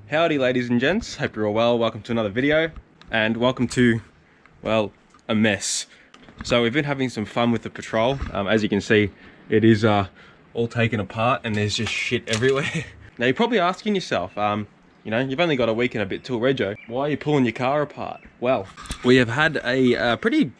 Howdy ladies and gents, hope you're all well. Welcome to another video and welcome to, well, a mess. So we've been having some fun with the patrol. As you can see, it is all taken apart and there's just shit everywhere. Now you're probably asking yourself, you know, you've only got a week and a bit till Rego. Why are you pulling your car apart? Well, we have had a pretty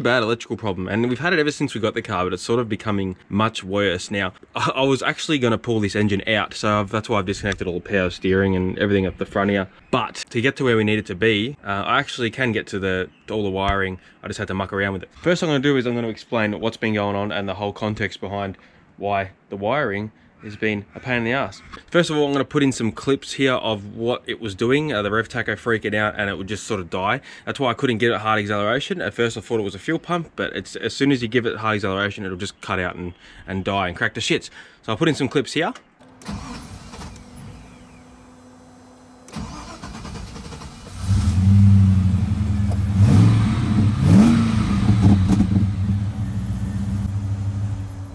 bad electrical problem, and we've had it ever since we got the car, but it's sort of becoming much worse. Now, I was actually going to pull this engine out, so that's why I've disconnected all the power steering and everything up the front here. But to get to where we need it to be, I actually can get to all the wiring. I just had to muck around with it. First I'm going to do is I'm going to explain what's been going on and the whole context behind why the wiring has been a pain in the ass. First of all, I'm going to put in some clips here of what it was doing. The rev taco freaking out and it would just sort of die. That's why I couldn't get it hard acceleration. At first I thought it was a fuel pump, but it's as soon as you give it hard acceleration, it'll just cut out and die and crack to shits. So I'll put in some clips here.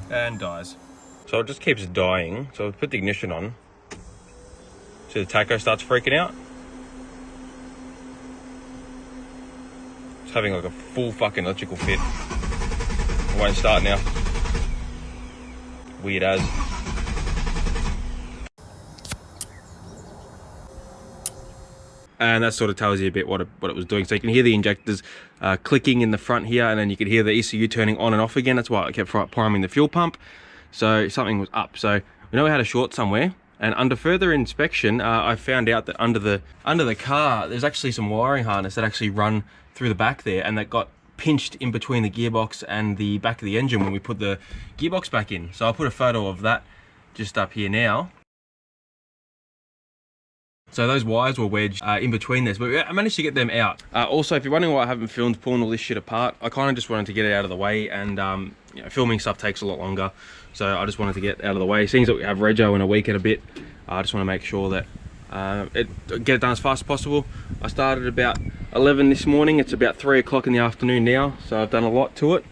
And dies. So it just keeps dying. So I'll put the ignition on. So the taco starts freaking out. It's having like a full fucking electrical fit. It won't start now. Weird as. And that sort of tells you a bit what it was doing. So you can hear the injectors clicking in the front here, and then you can hear the ECU turning on and off again. That's why I kept priming the fuel pump. So something was up. So we know we had a short somewhere, and under further inspection, I found out that under the car, there's actually some wiring harness that actually run through the back there, and that got pinched in between the gearbox and the back of the engine when we put the gearbox back in. So I'll put a photo of that just up here now. So those wires were wedged in between this, but I managed to get them out. Also, if you're wondering why I haven't filmed pulling all this shit apart, I kind of just wanted to get it out of the way, and you know, filming stuff takes a lot longer. So I just wanted to get out of the way. Seeing that we have Rego in a week and a bit, I just want to make sure that get it done as fast as possible. I started about 11 this morning. It's about 3 o'clock in the afternoon now, so I've done a lot to it.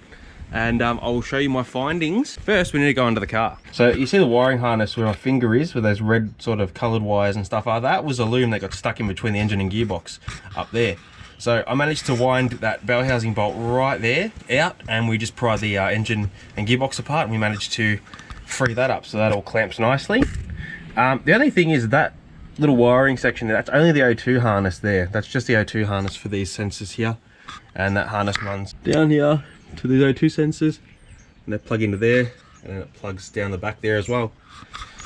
And I will show you my findings. First, we need to go under the car. So you see the wiring harness where my finger is, with those red sort of coloured wires and stuff. That was a loom that got stuck in between the engine and gearbox up there. So I managed to wind that bell housing bolt right there out, and we just pried the engine and gearbox apart, and we managed to free that up, so that all clamps nicely. The only thing is that little wiring section there, that's only the O2 harness there. That's just the O2 harness for these sensors here, and that harness runs down here to these O2 sensors, and they plug into there, and then it plugs down the back there as well.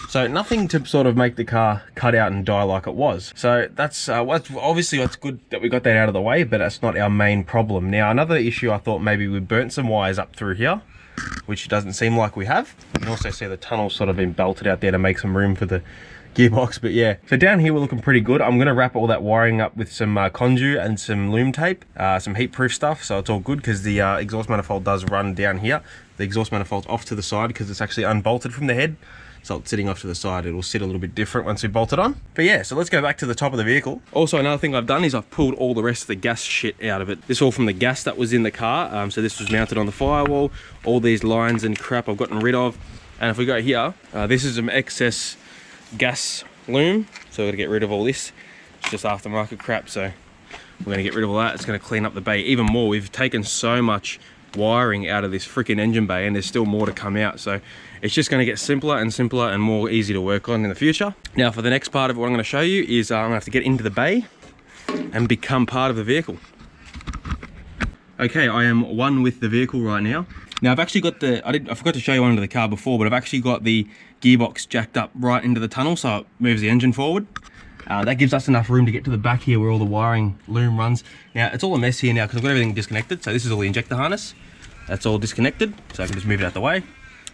So nothing to sort of make the car cut out and die like it was. So that's obviously it's good that we got that out of the way, but that's not our main problem. Now another issue, I thought maybe we burnt some wires up through here, which doesn't seem like we have. You can also see the tunnel sort of been belted out there to make some room for the gearbox, but yeah. So down here we're looking pretty good. I'm gonna wrap all that wiring up with some conduit and some Loom tape, some heat-proof stuff, so it's all good, because the exhaust manifold does run down here. The exhaust manifold's off to the side because it's actually unbolted from the head. So it's sitting off to the side. It'll sit a little bit different once we bolt it on. But yeah, so let's go back to the top of the vehicle. Also, another thing I've done is I've pulled all the rest of the gas shit out of it. This all from the gas that was in the car. So this was mounted on the firewall. All these lines and crap I've gotten rid of. And if we go here, this is some excess gas loom. So we're gonna get rid of all this. It's just aftermarket crap. So we're gonna get rid of all that. It's gonna clean up the bay even more. We've taken so much wiring out of this freaking engine bay, and there's still more to come out. So it's just going to get simpler and simpler and more easy to work on in the future. Now for the next part of what I'm going to show you is I'm going to have to get into the bay and become part of the vehicle. Okay, I am one with the vehicle right now. Now I've actually got I forgot to show you under the car before, but I've actually got the gearbox jacked up right into the tunnel, so it moves the engine forward. That gives us enough room to get to the back here where all the wiring loom runs. Now it's all a mess here now because I've got everything disconnected. So this is all the injector harness. That's all disconnected, so I can just move it out the way.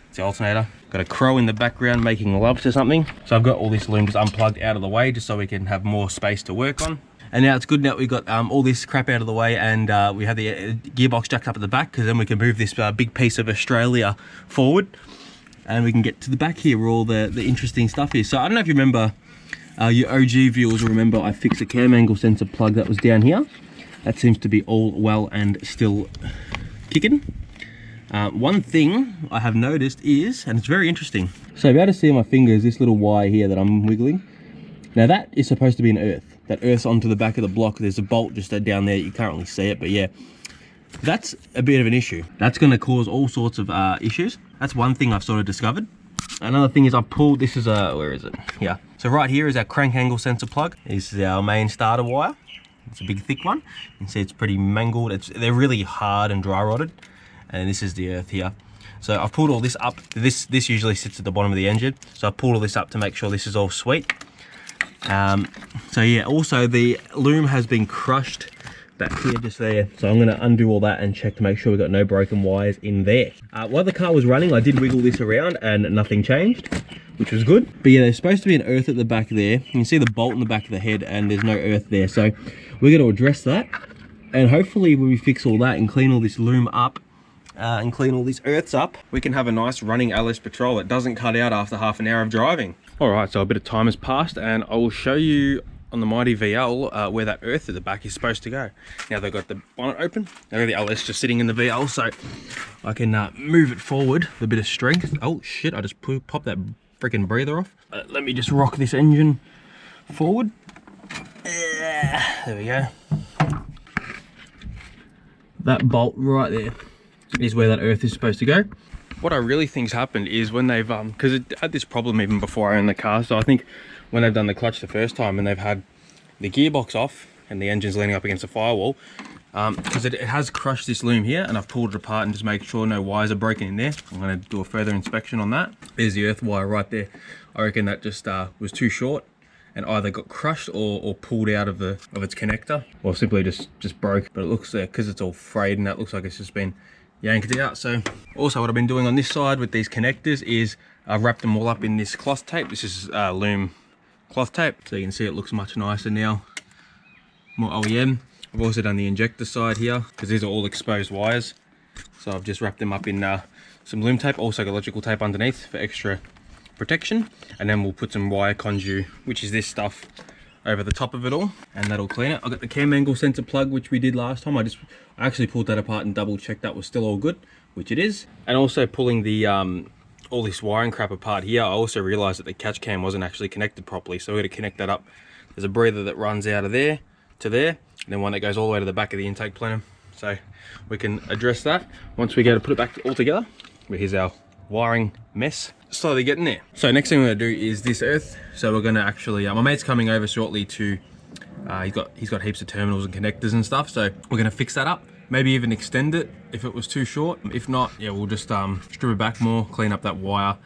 It's the alternator. Got a crow in the background making love to something. So I've got all this loom just unplugged out of the way, just so we can have more space to work on. And now it's good now we've got all this crap out of the way, and we have the gearbox jacked up at the back, because then we can move this big piece of Australia forward, and we can get to the back here where all the interesting stuff is. So I don't know if you remember, your OG viewers will remember I fixed a cam angle sensor plug that was down here. That seems to be all well and still kicking. One thing I have noticed is, and it's very interesting, so you'll be able to see on my fingers this little wire here that I'm wiggling. Now that is supposed to be an earth. That earth's onto the back of the block. There's a bolt just down there. You can't really see it, but yeah, that's a bit of an issue. That's going to cause all sorts of issues. That's one thing I've sort of discovered. Another thing is I pulled, this is a, where is it? Yeah. So right here is our crank angle sensor plug. This is our main starter wire. It's a big thick one. You can see it's pretty mangled. They're really hard and dry rotted. And this is the earth here. So I've pulled all this up. This usually sits at the bottom of the engine. So I pulled all this up to make sure this is all sweet. So yeah, also the loom has been crushed back here, just there. So I'm gonna undo all that and check to make sure we've got no broken wires in there. While the car was running, I did wiggle this around and nothing changed, which was good. But yeah, there's supposed to be an earth at the back there. You can see the bolt in the back of the head and there's no earth there. So we're gonna address that. And hopefully when we fix all that and clean all this loom up, and clean all these earths up, we can have a nice running LS Patrol that doesn't cut out after half an hour of driving. All right, so a bit of time has passed and I will show you on the mighty VL where that earth at the back is supposed to go. Now they've got the bonnet open, now the LS just sitting in the VL, so I can move it forward with a bit of strength. Oh shit, I just popped that freaking breather off. Let me just rock this engine forward. There we go. That bolt right there is where that earth is supposed to go. What I really think's happened is when they've, because it had this problem even before I owned the car, so I think when they've done the clutch the first time and they've had the gearbox off and the engine's leaning up against the firewall, because it has crushed this loom here, and I've pulled it apart and just make sure no wires are broken in there. I'm going to do a further inspection on that. There's the earth wire right there. I reckon that just was too short and either got crushed or pulled out of its connector, or simply just broke. But it looks because it's all frayed and that looks like it's just been yanked out. So also what I've been doing on this side with these connectors is I've wrapped them all up in this cloth tape. This is Loom cloth tape, so you can see it looks much nicer now, more OEM. I've also done the injector side here because these are all exposed wires, so I've just wrapped them up in some Loom tape, also got electrical tape underneath for extra protection, and then we'll put some wire conduit, which is this stuff, over the top of it all, and that'll clean it. I got the cam angle sensor plug, which we did last time. I actually pulled that apart and double checked that was still all good, which it is. And also pulling the all this wiring crap apart here, I also realized that the catch cam wasn't actually connected properly, so we're going to connect that up. There's a breather that runs out of there to there, and then one that goes all the way to the back of the intake plenum, so we can address that once we go to put it back all together. But here's our wiring mess, slowly getting there. So next thing we're going to do is this earth. So we're going to actually, my mate's coming over shortly to, he's got heaps of terminals and connectors and stuff, so we're going to fix that up, maybe even extend it if it was too short. If not, yeah, we'll just strip it back more, clean up that wire,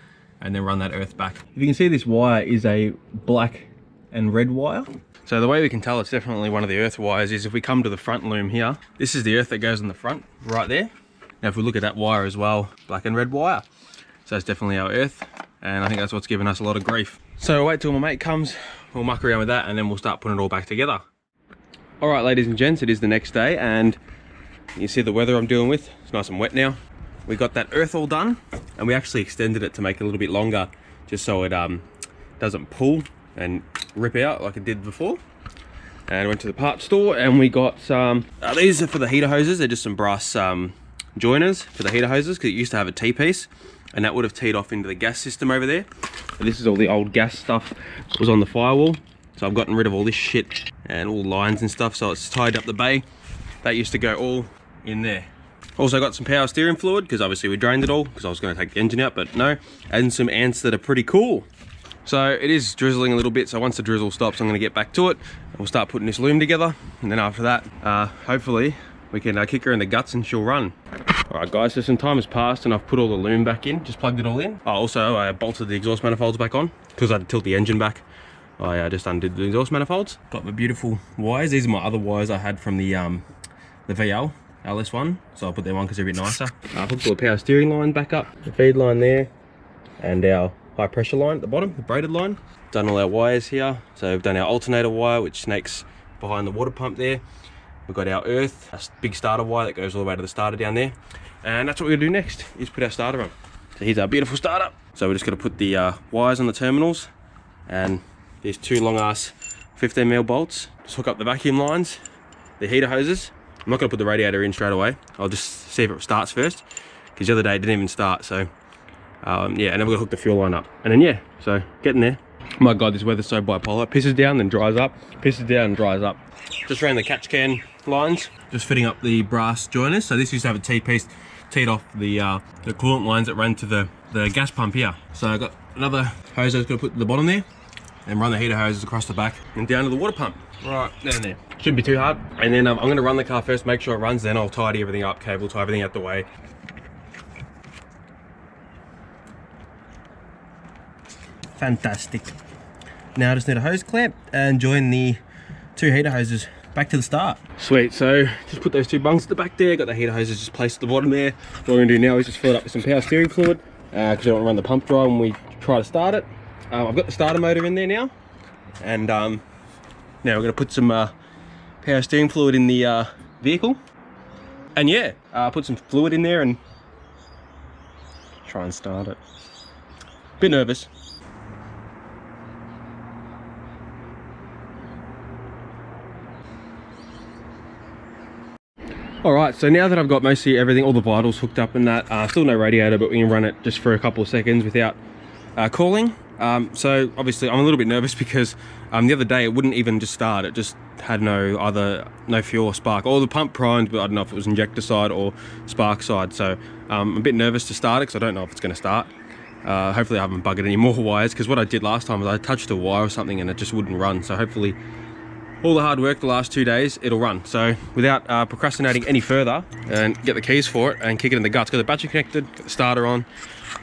and then run that earth back. If you can see, this wire is a black and red wire. So the way we can tell it's definitely one of the earth wires is if we come to the front loom here, this is the earth that goes in the front right there. Now if we look at that wire as well, black and red wire, so it's definitely our earth, and I think that's what's given us a lot of grief. So wait till my mate comes, we'll muck around with that, and then we'll start putting it all back together. All right, ladies and gents, it is the next day, and you see the weather I'm dealing with. It's nice and wet now. We got that earth all done, and we actually extended it to make it a little bit longer, just so it doesn't pull and rip out like it did before. And went to the parts store, and we got these are for the heater hoses. They're just some brass joiners for the heater hoses, because it used to have a T-piece, and that would have teed off into the gas system over there. But this is all the old gas stuff that was on the firewall, so I've gotten rid of all this shit and all lines and stuff, so it's tied up the bay. That used to go all in there. Also got some power steering fluid, because obviously we drained it all, because I was going to take the engine out, but no. And some ants that are pretty cool. So it is drizzling a little bit, so once the drizzle stops, I'm going to get back to it, and we'll start putting this loom together, and then after that, hopefully we can kick her in the guts and she'll run. All right guys, so some time has passed and I've put all the loom back in, just plugged it all in. Also I bolted the exhaust manifolds back on, because I had to tilt the engine back. I just undid the exhaust manifolds. Got my beautiful wires. These are my other wires I had from the VL LS1, so I'll put them on because they're a bit nicer. I hooked all the power steering line back up, the feed line there, and our high pressure line at the bottom, the braided line. Done all our wires here, so we've done our alternator wire, which snakes behind the water pump there. We've got our earth, a big starter wire that goes all the way to the starter down there, and that's what we're gonna do next, is put our starter on. So here's our beautiful starter. So we're just gonna put the wires on the terminals, and these two long ass 15mm bolts. Just hook up the vacuum lines, the heater hoses. I'm not gonna put the radiator in straight away. I'll just see if it starts first, because the other day it didn't even start. So yeah, and then we're gonna hook the fuel line up, and then yeah, so getting there. My God, this weather's so bipolar. Pisses down, then dries up. Pisses down and dries up. Just ran the catch can lines. Just fitting up the brass joiners. So this used to have a T-piece teed off the coolant lines that ran to the gas pump here. So I got another hose I was going to put at the bottom there and run the heater hoses across the back and down to the water pump. Right, down there. Shouldn't be too hard. And then I'm going to run the car first, make sure it runs, then I'll tidy everything up, cable tie everything out the way. Fantastic. Now I just need a hose clamp and join the 2 heater hoses back to the start. Sweet, so just put those 2 bungs at the back there, got the heater hoses just placed at the bottom there. What we're gonna do now is just fill it up with some power steering fluid because we don't want to run the pump dry when we try to start it. I've got the starter motor in there now, and now we're gonna put some power steering fluid in the vehicle. And yeah, put some fluid in there and try and start it. Bit nervous. Alright, so now that I've got mostly everything, all the vitals hooked up and that, still no radiator, but we can run it just for a couple of seconds without cooling. So obviously I'm a little bit nervous because the other day it wouldn't even just start, it just had no fuel or spark. Or the pump primed, but I don't know if it was injector side or spark side. So I'm a bit nervous to start it because I don't know if it's going to start. Hopefully I haven't buggered any more wires, because what I did last time was I touched a wire or something and it just wouldn't run. So hopefully all the hard work the last 2 days, it'll run. So without procrastinating any further, and get the keys for it and kick it in the guts. Got the battery connected, got the starter on.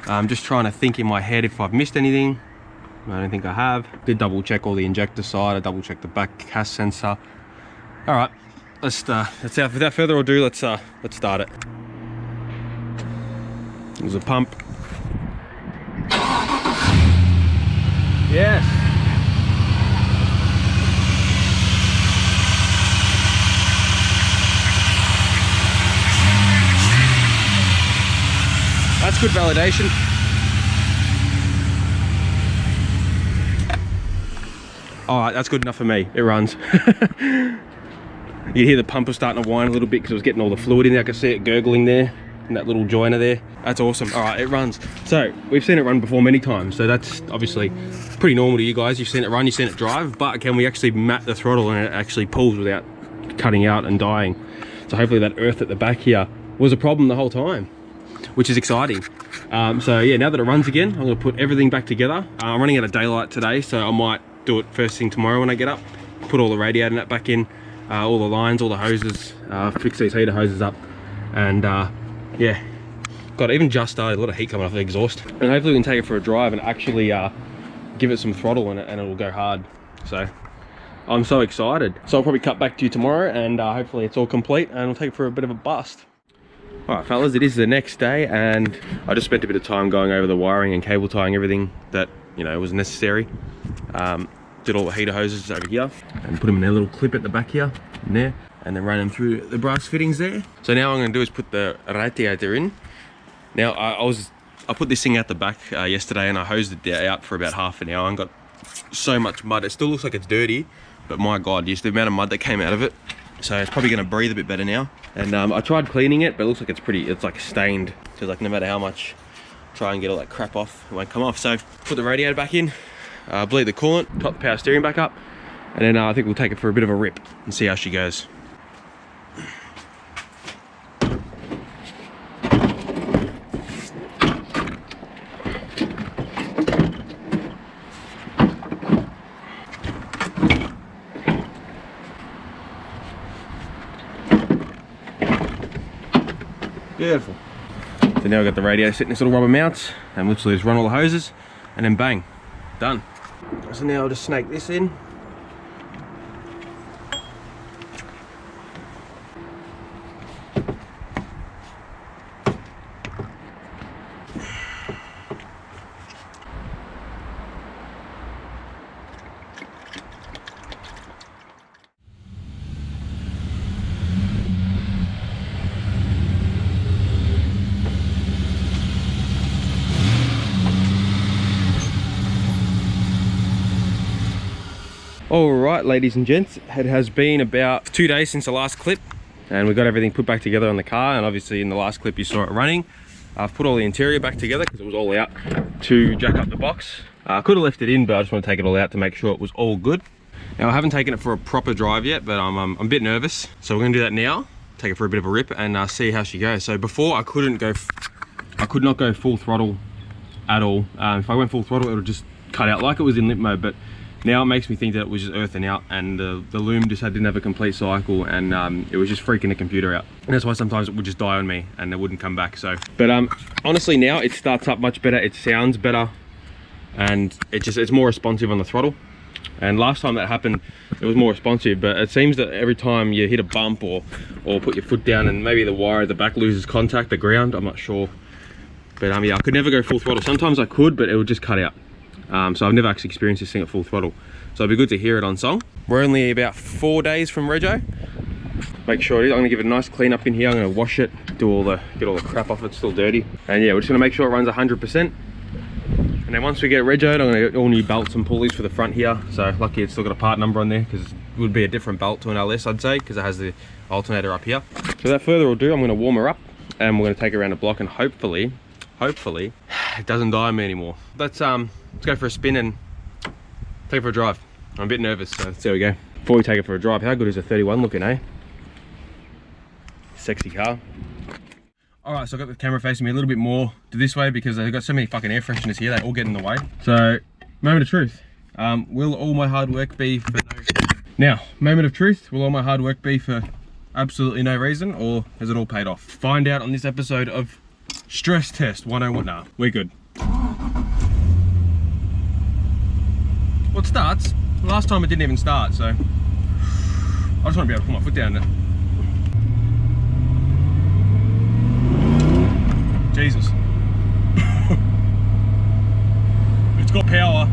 I'm just trying to think in my head if I've missed anything. I don't think I have. Did double check all the injector side, I double checked the back gas sensor. All right, without further ado, let's start it. There's a pump. Yes. That's good validation. Alright, that's good enough for me. It runs. You hear the pumper starting to whine a little bit because it was getting all the fluid in there. I can see it gurgling there in that little joiner there. That's awesome. Alright, it runs. So, we've seen it run before many times, so that's obviously pretty normal to you guys. You've seen it run, you've seen it drive, but can we actually map the throttle and it actually pulls without cutting out and dying? So hopefully that earth at the back here was a problem the whole time, which is exciting. So yeah, now that it runs again, I'm gonna put everything back together. I'm running out of daylight today, so I might do it first thing tomorrow when I get up. Put all the radiator and that back in, all the lines, all the hoses, fix these heater hoses up, and yeah. God, even just started, a lot of heat coming off the exhaust. And hopefully we can take it for a drive and actually give it some throttle in it, and it'll go hard. So I'm so excited. So I'll probably cut back to you tomorrow, and hopefully it's all complete and we'll take it for a bit of a bust. Alright fellas, it is the next day, and I just spent a bit of time going over the wiring and cable tying everything that, you know, was necessary. Did all the heater hoses over here and put them in their little clip at the back here and there, and then ran them through the brass fittings there. So now what I'm going to do is put the radiator in. Now I put this thing out the back yesterday, and I hosed it out for about half an hour and got so much mud. It still looks like it's dirty, but my God, just the amount of mud that came out of it. So it's probably going to breathe a bit better now. And I tried cleaning it, but it looks like it's like stained. So like no matter how much I try and get all that crap off, it won't come off. So put the radiator back in, bleed the coolant, top the power steering back up, and then I think we'll take it for a bit of a rip and see how she goes. Beautiful. So now we've got the radiator sitting in this little rubber mounts, and literally just run all the hoses and then bang, done. So now I'll just snake this in. Alright ladies and gents, it has been about 2 days since the last clip, and we got everything put back together on the car, and obviously in the last clip you saw it running. I've put all the interior back together because it was all out to jack up the box. I could have left it in, but I just want to take it all out to make sure it was all good. Now I haven't taken it for a proper drive yet, but I'm a bit nervous. So we're gonna do that now, take it for a bit of a rip and see how she goes. So before I could not go full throttle at all. If I went full throttle, it would just cut out like it was in limp mode, but now it makes me think that it was just earthing out and the loom just didn't have a complete cycle, and it was just freaking the computer out. And that's why sometimes it would just die on me and it wouldn't come back. So, but honestly now it starts up much better, it sounds better, and it's more responsive on the throttle. And last time that happened, it was more responsive, but it seems that every time you hit a bump or put your foot down and maybe the wire at the back loses contact, the ground, I'm not sure. But yeah, I could never go full throttle. Sometimes I could, but it would just cut out. So I've never actually experienced this thing at full throttle. So it'd be good to hear it on song. We're only about 4 days from rego. Make sure it is. I'm gonna give it a nice clean up in here. I'm gonna wash it, get all the crap off. It's still dirty. And yeah, we're just gonna make sure it runs 100%. And then once we get regoed, I'm gonna get all new belts and pulleys for the front here. So lucky it's still got a part number on there, because it would be a different belt to an LS, I'd say, because it has the alternator up here. So without further ado, I'm gonna warm her up and we're gonna take her around the block, and hopefully it doesn't die on me anymore. Let's go for a spin and take it for a drive. I'm a bit nervous, so let's see how we go. Before we take it for a drive, how good is a 31 looking, eh? Sexy car. All right, so I've got the camera facing me a little bit more to this way because I've got so many fucking air fresheners here, they all get in the way. So, moment of truth. Will all my hard work be for no... Now, moment of truth, will all my hard work be for absolutely no reason, or has it all paid off? Find out on this episode of Stress Test 101. Nah, we're good. Well, it starts. Last time it didn't even start, so I just want to be able to put my foot down there. Jesus. It's got power.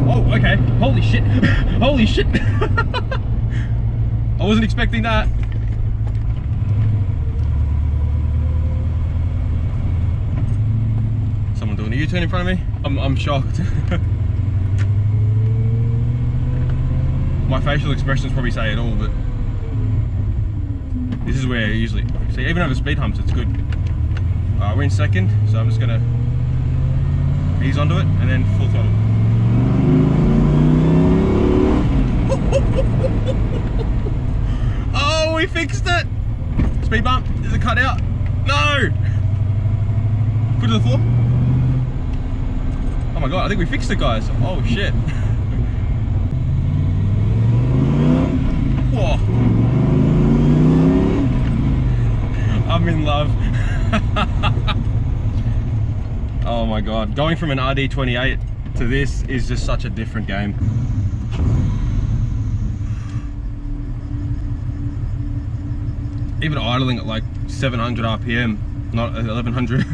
Oh, okay. Holy shit. Holy shit. I wasn't expecting that. Someone doing a U-turn in front of me? I'm shocked. My facial expressions probably say it all, but this is where usually, see, even over speed humps, it's good. We're in second, so I'm just gonna ease onto it and then full throttle. Oh, we fixed it! Speed bump, is it cut out? No! Foot to the floor. Oh my god, I think we fixed it, guys. Oh shit. Whoa. I'm in love. Oh my god, going from an RD28 to this is just such a different game. Even idling at like 700 RPM, not 1100.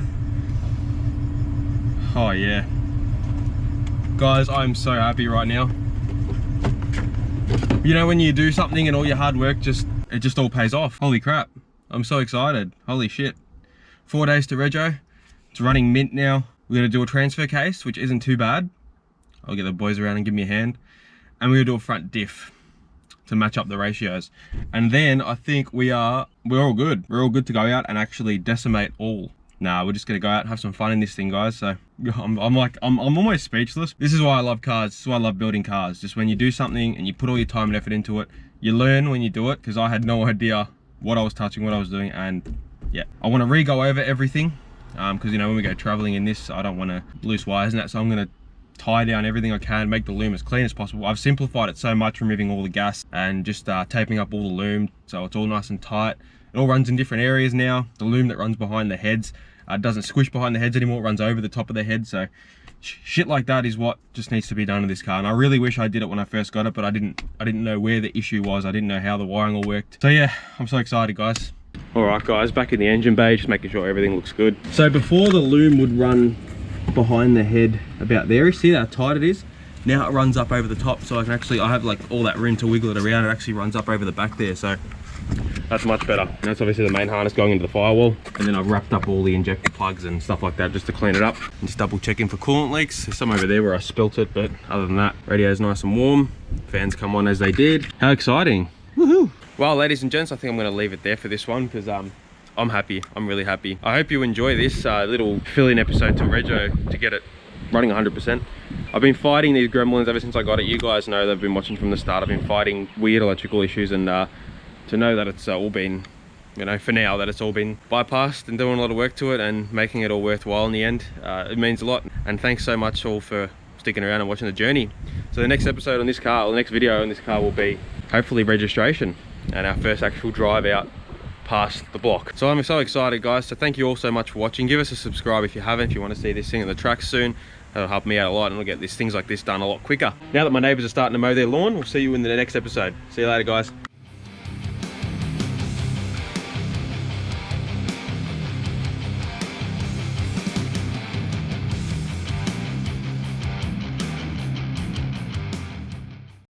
Oh yeah. Guys, I'm so happy right now. You know, when you do something and all your hard work it just all pays off. Holy crap, I'm so excited. Holy shit. 4 days to rego. It's running mint now. We're gonna do a transfer case, which isn't too bad. I'll get the boys around and give me a hand. And we're gonna do a front diff to match up the ratios. And then I think we're all good. We're all good to go out and actually decimate all. Nah, we're just gonna go out and have some fun in this thing, guys. So I'm almost speechless. This is why I love cars. This is why I love building cars. Just when you do something and you put all your time and effort into it, you learn when you do it, because I had no idea what I was touching, what I was doing. And yeah, I want to re-go over everything, because you know, when we go traveling in this, I don't want to loose wires and that, so I'm going to tie down everything I can, make the loom as clean as possible. I've simplified it so much, removing all the gas and just taping up all the loom so it's all nice and tight. It all runs in different areas now. The loom that runs behind the heads doesn't squish behind the heads anymore, it runs over the top of the head. So shit like that is what just needs to be done to this car. And I really wish I did it when I first got it, but I didn't know where the issue was. I didn't know how the wiring all worked. So yeah, I'm so excited, guys. All right, guys, back in the engine bay, just making sure everything looks good. So before the loom would run behind the head about there, you see how tight it is? Now it runs up over the top, so I have like all that room to wiggle it around. It actually runs up over the back there, so that's much better. And that's obviously the main harness going into the firewall. And then I've wrapped up all the injector plugs and stuff like that just to clean it up. And just double checking for coolant leaks. There's some over there where I spilt it, but other than that, radio's nice and warm. Fans come on as they did. How exciting. Woohoo. Well, ladies and gents, I think I'm gonna leave it there for this one, because I'm happy. I'm really happy. I hope you enjoy this little fill-in episode to Rego to get it running 100%. I've been fighting these gremlins ever since I got it. You guys know they've been watching from the start. I've been fighting weird electrical issues, and to know that it's all been, you know, for now, that it's all been bypassed and doing a lot of work to it and making it all worthwhile in the end, it means a lot. And thanks so much all for sticking around and watching the journey. So the next episode on this car, or the next video on this car, will be hopefully registration and our first actual drive out past the block. So I'm so excited, guys. So thank you all so much for watching. Give us a subscribe if you haven't, if you want to see this thing at the track soon. That'll help me out a lot, and we'll get things like this done a lot quicker. Now that my neighbours are starting to mow their lawn, we'll see you in the next episode. See you later, guys.